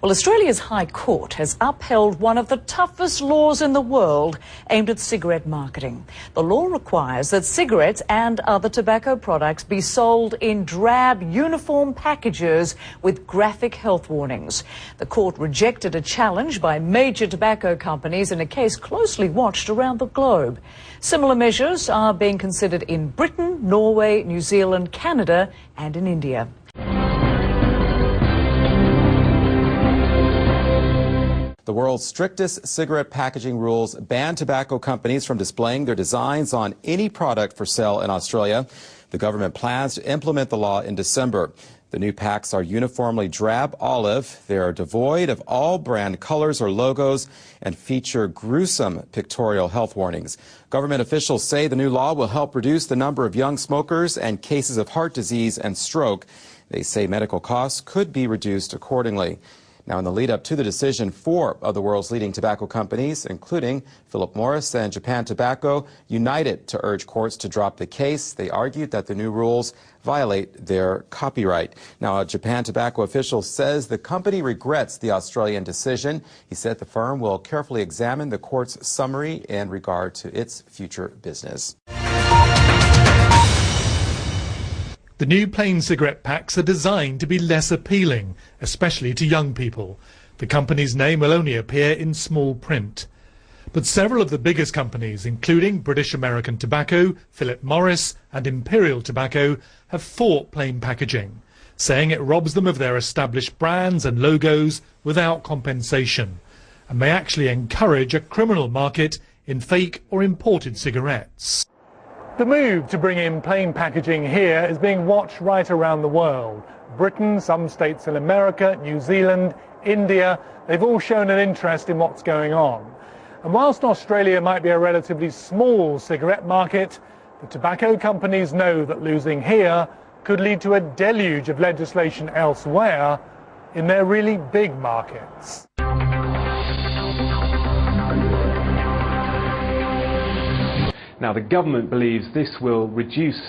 Well, Australia's High Court has upheld one of the toughest laws in the world aimed at cigarette marketing. The law requires that cigarettes and other tobacco products be sold in drab, uniform packages with graphic health warnings. The court rejected a challenge by major tobacco companies in a case closely watched around the globe. Similar measures are being considered in Britain, Norway, New Zealand, Canada and in India. The world's strictest cigarette packaging rules ban tobacco companies from displaying their designs on any product for sale in Australia. The government plans to implement the law in December. The new packs are uniformly drab olive. They are devoid of all brand colors or logos and feature gruesome pictorial health warnings. Government officials say the new law will help reduce the number of young smokers and cases of heart disease and stroke. They say medical costs could be reduced accordingly. Now, in the lead-up to the decision, 4 of the world's leading tobacco companies, including Philip Morris and Japan Tobacco, united to urge courts to drop the case. They argued that the new rules violate their copyright. Now, a Japan Tobacco official says the company regrets the Australian decision. He said the firm will carefully examine the court's summary in regard to its future business. The new plain cigarette packs are designed to be less appealing, especially to young people. The company's name will only appear in small print. But several of the biggest companies, including British American Tobacco, Philip Morris and Imperial Tobacco, have fought plain packaging, saying it robs them of their established brands and logos without compensation, and may actually encourage a criminal market in fake or imported cigarettes. The move to bring in plain packaging here is being watched right around the world. Britain, some states in America, New Zealand, India, they've all shown an interest in what's going on. And whilst Australia might be a relatively small cigarette market, the tobacco companies know that losing here could lead to a deluge of legislation elsewhere in their really big markets. Now, the government believes this will reduce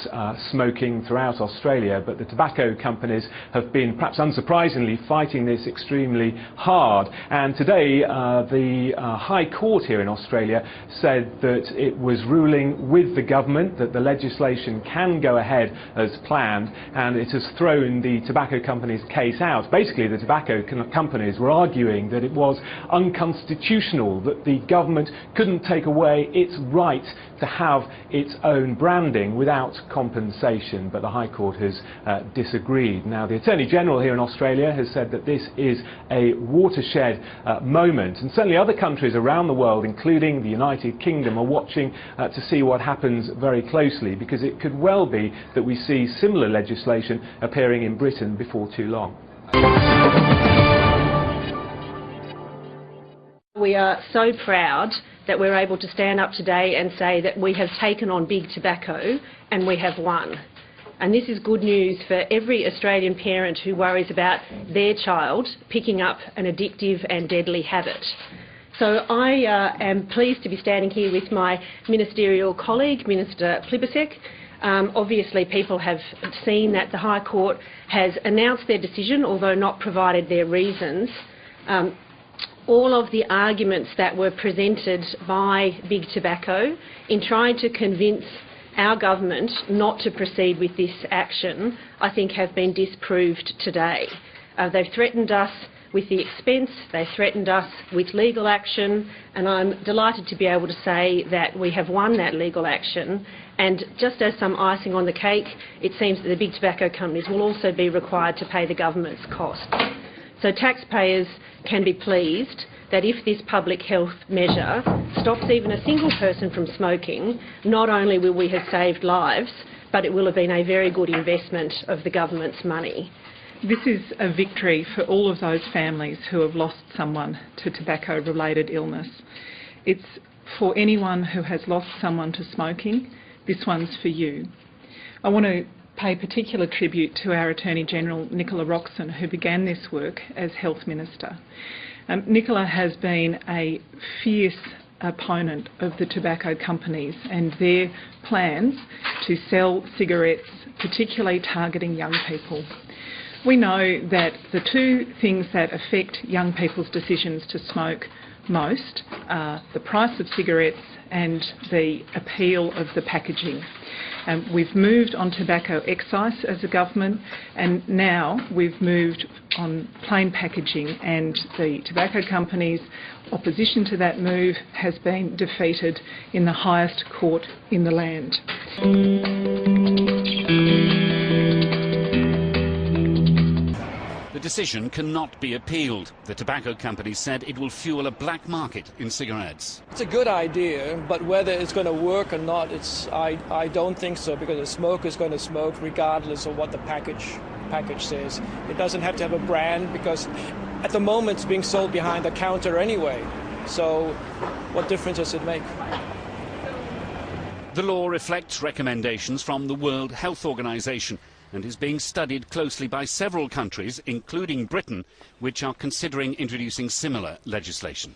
smoking throughout Australia, but the tobacco companies have been, perhaps unsurprisingly, fighting this extremely hard. And today, the High Court here in Australia said that it was ruling with the government that the legislation can go ahead as planned, and it has thrown the tobacco companies' case out. Basically, the tobacco companies were arguing that it was unconstitutional, that the government couldn't take away its right to have its own branding without compensation, but the High Court has disagreed. Now, the Attorney General here in Australia has said that this is a watershed moment, and certainly other countries around the world, including the United Kingdom, are watching to see what happens very closely, because it could well be that we see similar legislation appearing in Britain before too long. We are so proud that we're able to stand up today and say that we have taken on big tobacco and we have won. And this is good news for every Australian parent who worries about their child picking up an addictive and deadly habit. So I am pleased to be standing here with my ministerial colleague, Minister Plibersek. Obviously, people have seen that the High Court has announced their decision, although not provided their reasons. All of the arguments that were presented by Big Tobacco in trying to convince our government not to proceed with this action, I think have been disproved today. They've threatened us with the expense, they've threatened us with legal action, and I'm delighted to be able to say that we have won that legal action. And just as some icing on the cake, it seems that the big tobacco companies will also be required to pay the government's costs. So taxpayers can be pleased that if this public health measure stops even a single person from smoking, not only will we have saved lives, but it will have been a very good investment of the government's money. This is a victory for all of those families who have lost someone to tobacco-related illness. It's for anyone who has lost someone to smoking. This one's for you. I want to pay particular tribute to our Attorney General, Nicola Roxon, who began this work as Health Minister. Nicola has been a fierce opponent of the tobacco companies and their plans to sell cigarettes, particularly targeting young people. We know that the two things that affect young people's decisions to smoke most are the price of cigarettes and the appeal of the packaging. We've moved on tobacco excise as a government, and now we've moved on plain packaging, and the tobacco companies' opposition to that move has been defeated in the highest court in the land. The decision cannot be appealed. The tobacco company said it will fuel a black market in cigarettes. It's a good idea, but whether it's going to work or not, I don't think so, because a smoker is going to smoke regardless of what the package says. It doesn't have to have a brand, because at the moment it's being sold behind the counter anyway. So what difference does it make? The law reflects recommendations from the World Health Organization and is being studied closely by several countries, including Britain, which are considering introducing similar legislation.